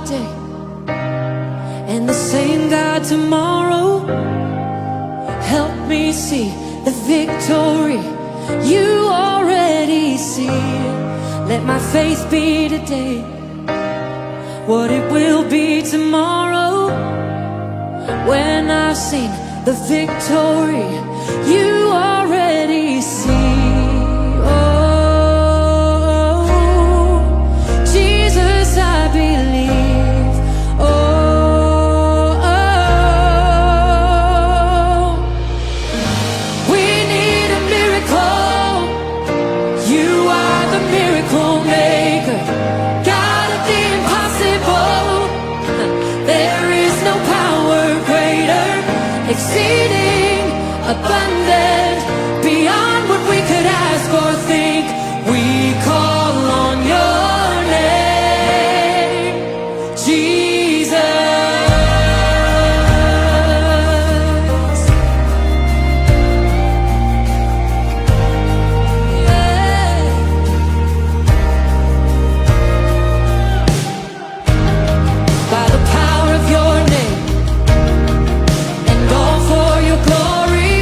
today and the same God tomorrow. Help me see the victory you already see. Let my faith be today what it will be tomorrow, when I've seen the victory you already see. Oh, Jesus, I believe. Oh, we need a miracle. You are the miracle maker, God of the impossible. There is no power greater, exceeding abundant, beyond what we could ask or think. We call on your name, Jesus. Yeah. By the power of your name, and all for your glory,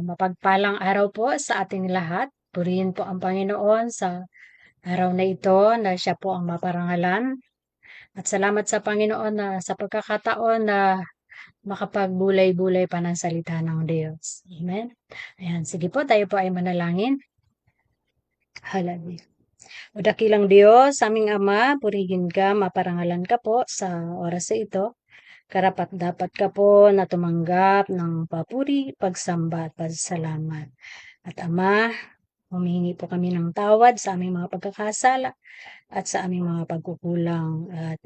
Mapagpalang araw po sa ating lahat. Purihin po ang Panginoon sa araw na ito na siya po ang maparangalan. At salamat sa Panginoon na sa pagkakataon na makapagbulay-bulay pa ng salita ng Diyos. Amen. Ayan, sige po, tayo po ay manalangin. Hallelujah. O dakilang Diyos, aming Ama, purihin ka, maparangalan ka po sa oras na ito. Karapat dapat ka po na tumanggap ng papuri, pagsamba at pasasalamat. At Ama, humingi po kami ng tawad sa aming mga pagkakasala at sa aming mga pagkukulang. At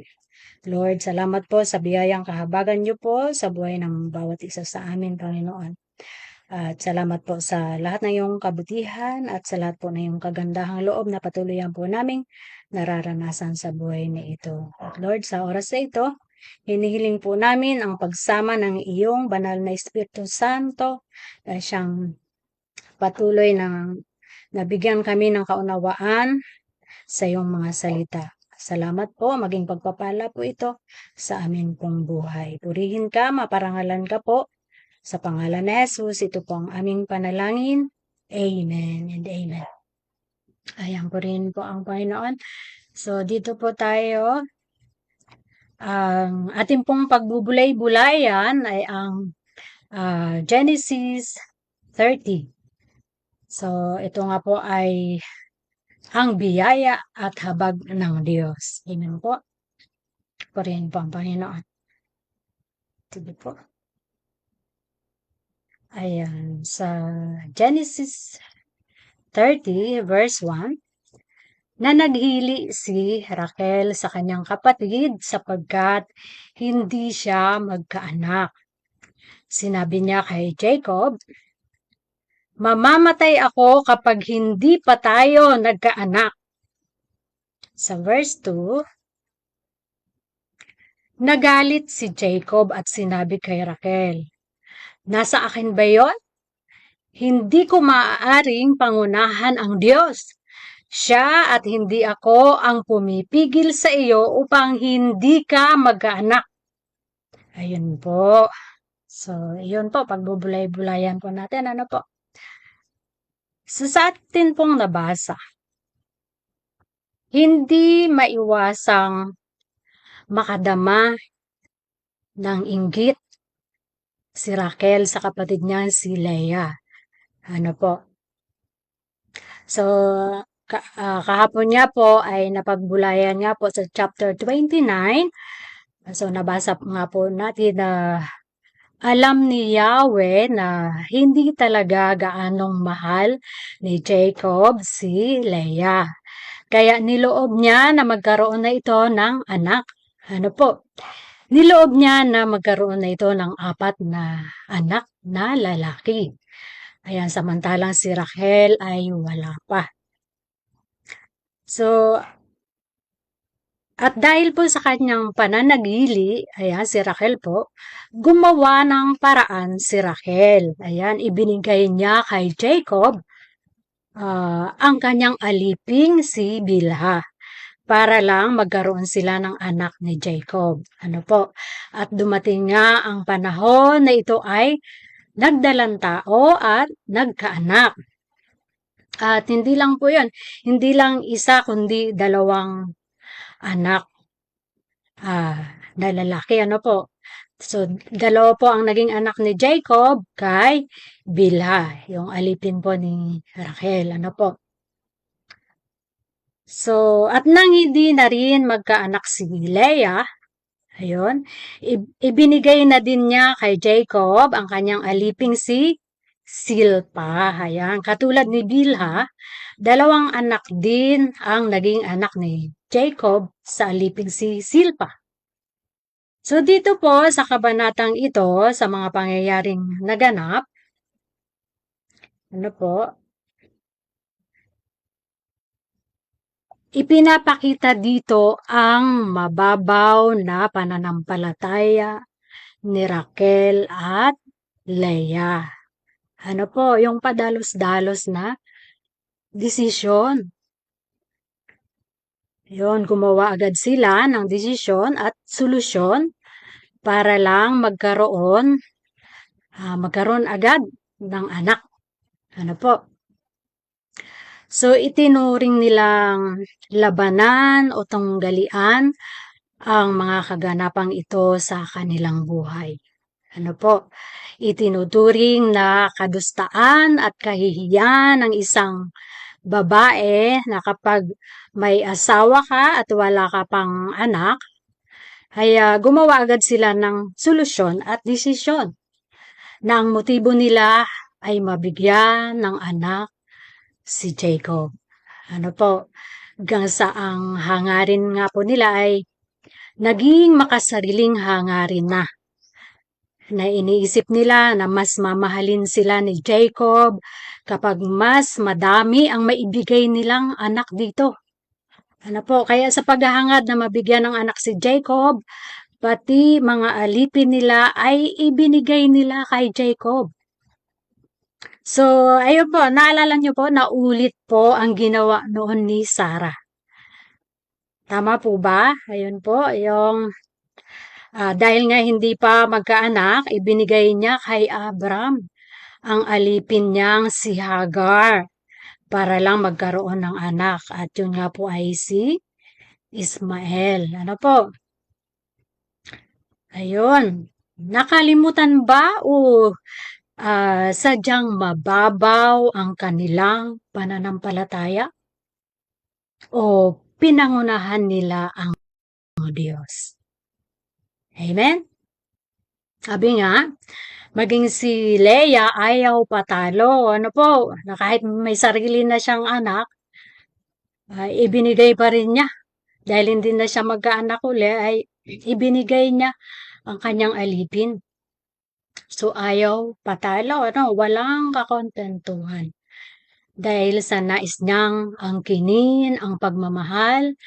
Lord, salamat po sa biyayang kahabagan niyo po sa buhay ng bawat isa sa amin, Panginoon. At salamat po sa lahat ng iyong kabutihan at sa lahat po na iyong kagandahang loob na patuloyan po naming nararanasan sa buhay na ito. At Lord, sa oras na ito, hinihiling po namin ang pagsama ng iyong banal na Espiritu Santo na siyang patuloy na nabigyan kami ng kaunawaan sa iyong mga salita. Salamat po, maging pagpapala po ito sa amin pong buhay. Purihin ka, maparangalan ka po. Sa pangalan ni Jesus, ito po ang aming panalangin. Amen and amen. Ayan po rin po ang Panginoon. So, dito po tayo. Ang ating pong pagbubulay-bulayan ay ang Genesis 30. So, ito nga po ay ang biyaya at habag ng Diyos. Amen po. Purihin po ang Panginoon. Sige po. Ayan, sa Genesis 30 verse 1, na naghili si Raquel sa kanyang kapatid sapagkat hindi siya magkaanak. Sinabi niya kay Jacob, "Mamamatay ako kapag hindi pa tayo nagkaanak." Sa verse 2, nagalit si Jacob at sinabi kay Raquel, "Nasa akin ba yon? Hindi ko maaaring pangunahan ang Diyos. Siya at hindi ako ang pumipigil sa iyo upang hindi ka magkaanak." Ayun po. So, yun po, pagbubulay-bulayan po natin. Ano po? So, sa atin pong nabasa, hindi maiwasang makadama ng inggit si Raquel sa kapatid niya si Leah. Ano po? So, kahapon niya po ay napagbulayan nga po sa chapter 29. So, nabasa nga po natin na alam ni Yahweh na hindi talaga gaanong mahal ni Jacob si Leah. Kaya niloob niya na magkaroon na ito ng anak. Ano po? Niloob niya na magkaroon na ito ng 4 na anak na lalaki. Ayan, samantalang si Rachel ay wala pa. So, at dahil po sa kanyang pananagili, ayan, si Rachel po, gumawa ng paraan si Rachel. Ayan, ibinigay niya kay Jacob ang kanyang aliping si Bilha para lang magkaroon sila ng anak ni Jacob. Ano po? At dumating nga ang panahon na ito ay nagdalang tao at nagkaanak. At hindi lang po yun, hindi lang isa kundi 2 anak na lalaki. Ano po? So, 2 po ang naging anak ni Jacob kay Bilha, yung alipin po ni Rachel. Ano po? So, at nang hindi na rin magkaanak si Leah, ayun, ibinigay na din niya kay Jacob ang kanyang aliping si Silpa. Ayan, katulad ni Bilha, 2 anak din ang naging anak ni Jacob sa aliping si Silpa. So, dito po sa kabanatang ito, sa mga pangyayaring naganap, ano po, ipinapakita dito ang mababaw na pananampalataya ni Raquel at Leah. Ano po, yung padalos-dalos na desisyon. Yun, gumawa agad sila ng desisyon at solusyon para lang magkaroon agad ng anak. Ano po? So, itinuring nilang labanan o tunggalian ang mga kaganapang ito sa kanilang buhay. Ano po? Itinuturing na kadustaan at kahihiyan ng isang babae na kapag may asawa ka at wala ka pang anak, ay gumawa agad sila ng solusyon at desisyon na ang motibo nila ay mabigyan ng anak si Jacob. Ano po, hanggang sa ang hangarin nga po nila ay naging makasariling hangarin na iniisip nila na mas mamahalin sila ni Jacob kapag mas madami ang maibigay nilang anak dito. Ano po, kaya sa paghahangad na mabigyan ng anak si Jacob, pati mga alipin nila ay ibinigay nila kay Jacob. So, ayun po, naalala niyo po, naulit po ang ginawa noon ni Sarah. Tama po ba? Ayun po, yung dahil nga hindi pa magkaanak, ibinigay niya kay Abram ang alipin niyang si Hagar para lang magkaroon ng anak. At yun nga po ay si Ismael. Ano po? Ayun. Nakalimutan ba o sadyang mababaw ang kanilang pananampalataya? O pinangunahan nila ang Diyos? Amen? Sabi nga, maging si Leia ayaw patalo. Ano po, na kahit may sarili na siyang anak, ibinigay pa rin niya. Dahil hindi na siya magkaanak uli, ay ibinigay niya ang kanyang alipin. So, ayaw patalo, walang kakontentuhan. Dahil sa nais niyang angkinin ang pagmamahal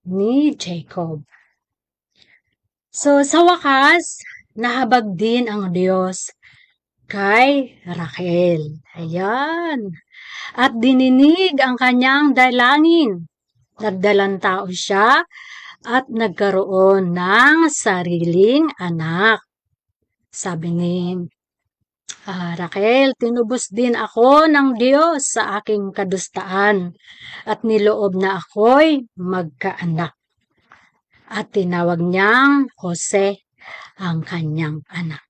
ni Jacob. So, sa wakas, nahabag din ang Diyos kay Rachel. Ayan. At dininig ang kanyang dalangin. Nagdalang tao siya at nagkaroon ng sariling anak. Sabi ni Rachel, tinubos din ako ng Diyos sa aking kadustaan at niloob na ako'y magkaanak. At tinawag niyang Jose ang kanyang anak.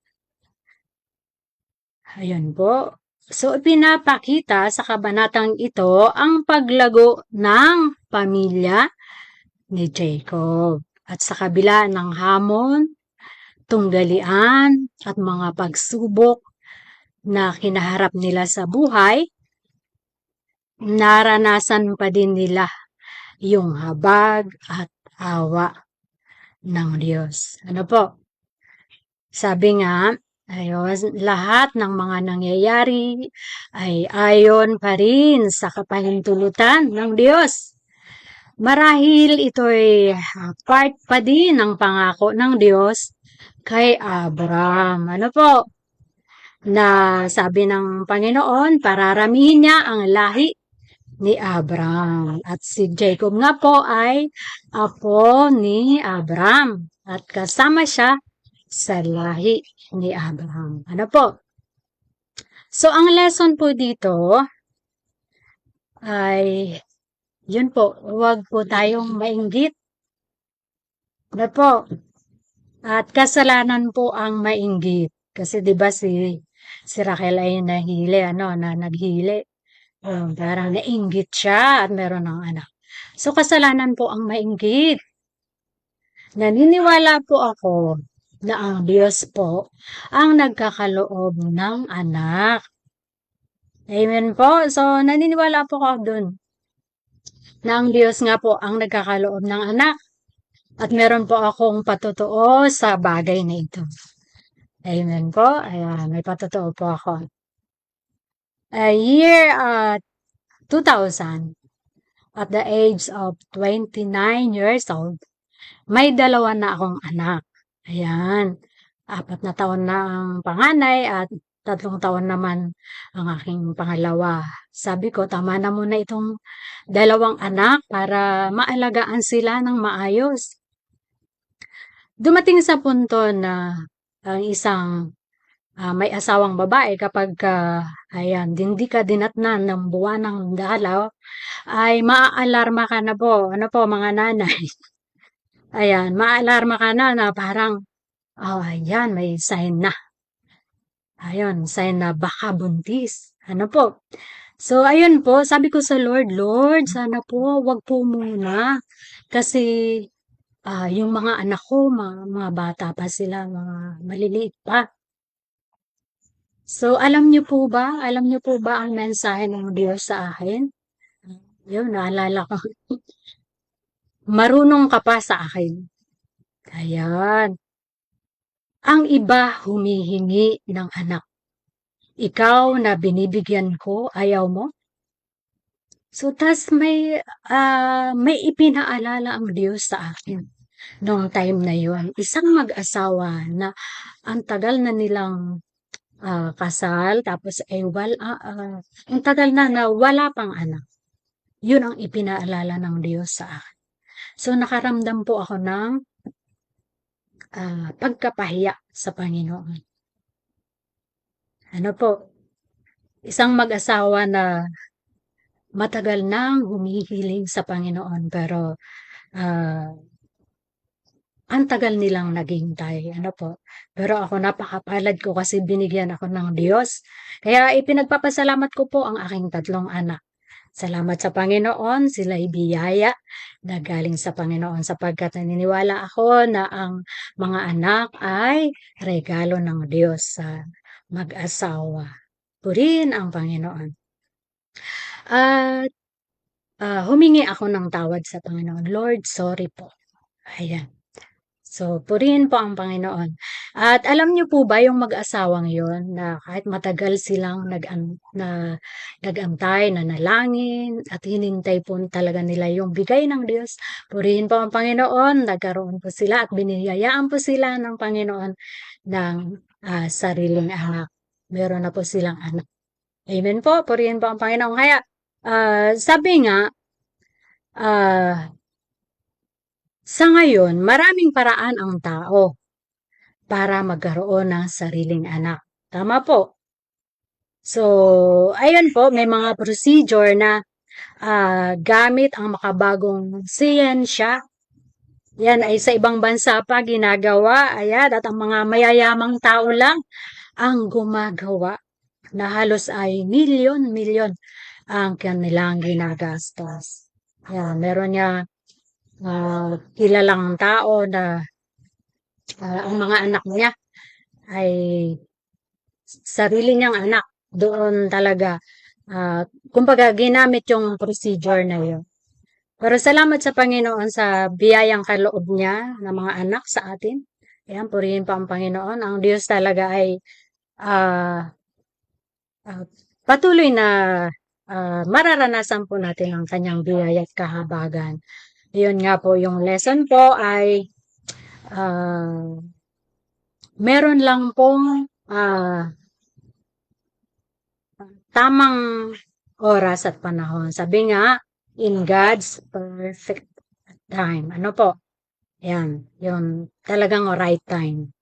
Ayun po. So, pinapakita sa kabanatang ito ang paglago ng pamilya ni Jacob. At sa kabila ng hamon, tunggalian, at mga pagsubok na kinaharap nila sa buhay, naranasan pa din nila yung habag at awa ng Diyos. Ano po? Sabi nga, ayun, lahat ng mga nangyayari ay ayon pa rin sa kapahintulutan ng Diyos. Marahil ito'y part pa din ng pangako ng Diyos kay Abraham. Ano po? Na sabi ng Panginoon, pararamihin niya ang lahi ni Abraham. At si Jacob nga po ay apo ni Abraham. At kasama siya sa lahi ni Abraham. Ano po? So, ang lesson po dito ay, yun po, huwag po tayong mainggit. Ano po? At kasalanan po ang mainggit. Kasi 'di ba si Rachel ay naghili. Parang nainggit siya at meron ng anak. So, kasalanan po ang mainggit. Naniniwala po ako na ang Diyos po ang nagkakaloob ng anak. Amen po. So, naniniwala po ako dun na ang Diyos nga po ang nagkakaloob ng anak. At meron po akong patotoo sa bagay na ito. Amen po. Ayan, may patotoo po ako. Year 2000, at the age of 29 years old, may 2 na akong anak. Ayan, 4 na taon na ang panganay at 3 taon naman ang aking pangalawa. Sabi ko, tama na muna itong 2 anak para maalagaan sila ng maayos. Dumating sa punto na ang isang may asawang babae kapag ayan, hindi ka dinatnan ng buwanang dalaw, ay maaalarma ka na po. Ano po mga nanay? Ayan, maaalarma ka na parang, ayan, may sign na. Ayun, sign na baka buntis. Ano po? So, ayun po, sabi ko sa Lord, Lord, sana po, wag po muna. Kasi, yung mga anak ko, mga bata pa sila, mga maliliit pa. So, alam niyo po ba ang mensahe ng Diyos sa akin? Yun, naalala ko. Marunong ka pa sa akin. Ayan. Ang iba humihingi ng anak. Ikaw na binibigyan ko, ayaw mo? So, tas may ipinaalala ang Diyos sa akin noong time na yon. Isang mag-asawa na ang tagal na nilang kasal, tapos ang tagal na wala pang anak. Yun ang ipinaalala ng Diyos sa akin. So, nakaramdam po ako ng pagkapahiya sa Panginoon. Ano po, isang mag-asawa na matagal nang humihiling sa Panginoon pero ah, ang tagal nilang naghintay. Ano po? Pero ako napakapalad ko kasi binigyan ako ng Diyos. Kaya ipinagpapasalamat ko po ang aking 3 anak. Salamat sa Panginoon, sila'y biyaya na galing sa Panginoon sapagkat naniniwala ako na ang mga anak ay regalo ng Diyos sa mag-asawa. Purihin ang Panginoon. At humingi ako ng tawad sa Panginoon. Lord, sorry po. Ayan. So, purihin po ang Panginoon. At alam niyo po ba yung mag-asawang yon na kahit matagal silang nag-antay, nanalangin, at hinintay po talaga nila yung bigay ng Diyos. Purihin po ang Panginoon, nagkaroon po sila at biniyayaan po sila ng Panginoon ng sariling anak. Meron na po silang anak. Amen po, purihin po ang Panginoon. Kaya, sabi nga, sa ngayon, maraming paraan ang tao para magkaroon ng sariling anak. Tama po. So, ayun po, may mga procedure na gamit ang makabagong siyensya. Yan ay sa ibang bansa pa ginagawa. Ayan, at ang mga mayayamang tao lang ang gumagawa na halos ay milyon-milyon ang kanilang ginagastos. Yan, meron niya kilalang tao na ang mga anak niya ay sarili niyang anak. Doon talaga, kumbaga ginamit yung procedure na yun. Pero salamat sa Panginoon sa biyayang kaloob niya ng mga anak sa atin. Ayan, purihin pa ang Panginoon. Ang Diyos talaga ay ah, patuloy na mararanasan po natin ang kanyang biyaya at kahabagan. Yun nga po, yung lesson po ay meron lang pong tamang oras at panahon. Sabi nga, in God's perfect time. Ano po? Yan, yung talagang right time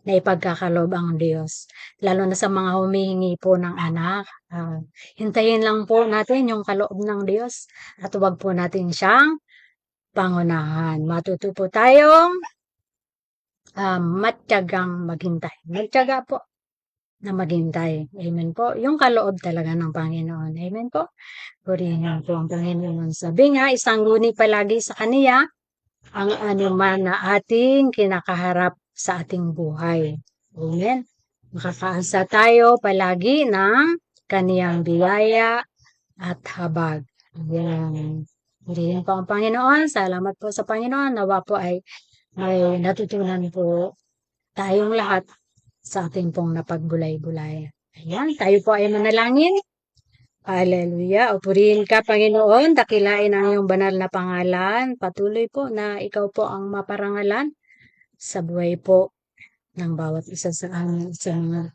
na ipagkakalob ang Diyos. Lalo na sa mga humihingi po ng anak. Hintayin lang po natin yung kaloob ng Diyos at huwag po natin siyang pangunahan. Matuto po tayong matyagang maghintay. Magtyaga po na maghintay. Amen po. Yung kaloob talaga ng Panginoon. Amen po. Purihin po ang Panginoon. Sabi nga, isangguni palagi sa Kaniya ang anuman na ating kinakaharap sa ating buhay. Amen. Makakaasa tayo palagi ng Kaniyang biyaya at habag. Ayan. Purihin po ang Panginoon. Salamat po sa Panginoon. Nawa po ay may natutunan po tayong lahat sa ating pong napagbulay-bulay. Ayan, tayo po ay manalangin. Hallelujah. O purihin ka, Panginoon. Dakilain ang iyong banal na pangalan. Patuloy po na ikaw po ang maparangalan sa buhay po ng bawat isa sa amin. Sa mga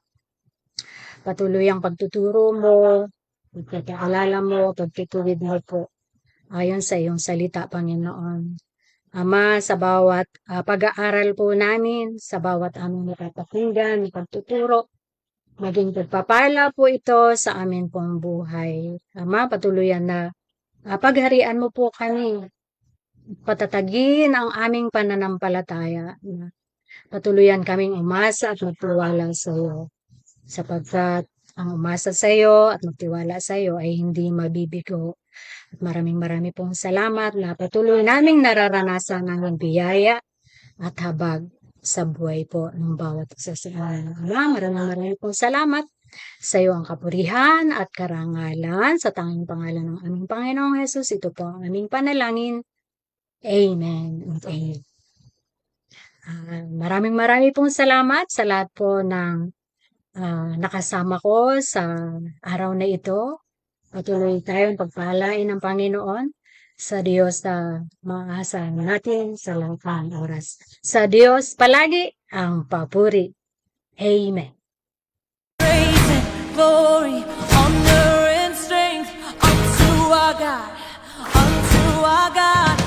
patuloy ang pagtuturo mo, pagpapaalala mo, pagtituwid mo po ayon sa iyong salita, Panginoon. Ama, sa bawat pag-aaral po namin, sa bawat aming napapakinggan, pagtuturo, Maging pagpapala po ito sa amin pong buhay. Ama, patuluyan na pagharian mo po kami. Patatagin ang aming pananampalataya. Patuluyan kaming umasa at magtiwala sa iyo. Sapagkat ang umasa sa iyo at magtiwala sa iyo ay hindi mabibigo. At maraming pong salamat na patuloy naming nararanasan ang biyaya at habag sa buhay po ng bawat isa sa amin. Maraming pong salamat. Sa iyo ang kapurihan at karangalan sa tanging pangalan ng aming Panginoong Hesus. Ito po ang aming panalangin. Amen and amen. Maraming pong salamat sa lahat po ng nakasama ko sa araw na ito. Patuloy tayong pagpalain ng Panginoon sa Diyos na maasahan natin sa lahat ng oras. Sa Diyos palagi ang papuri. Amen. praise and glory, honor and strength unto our God, unto our God.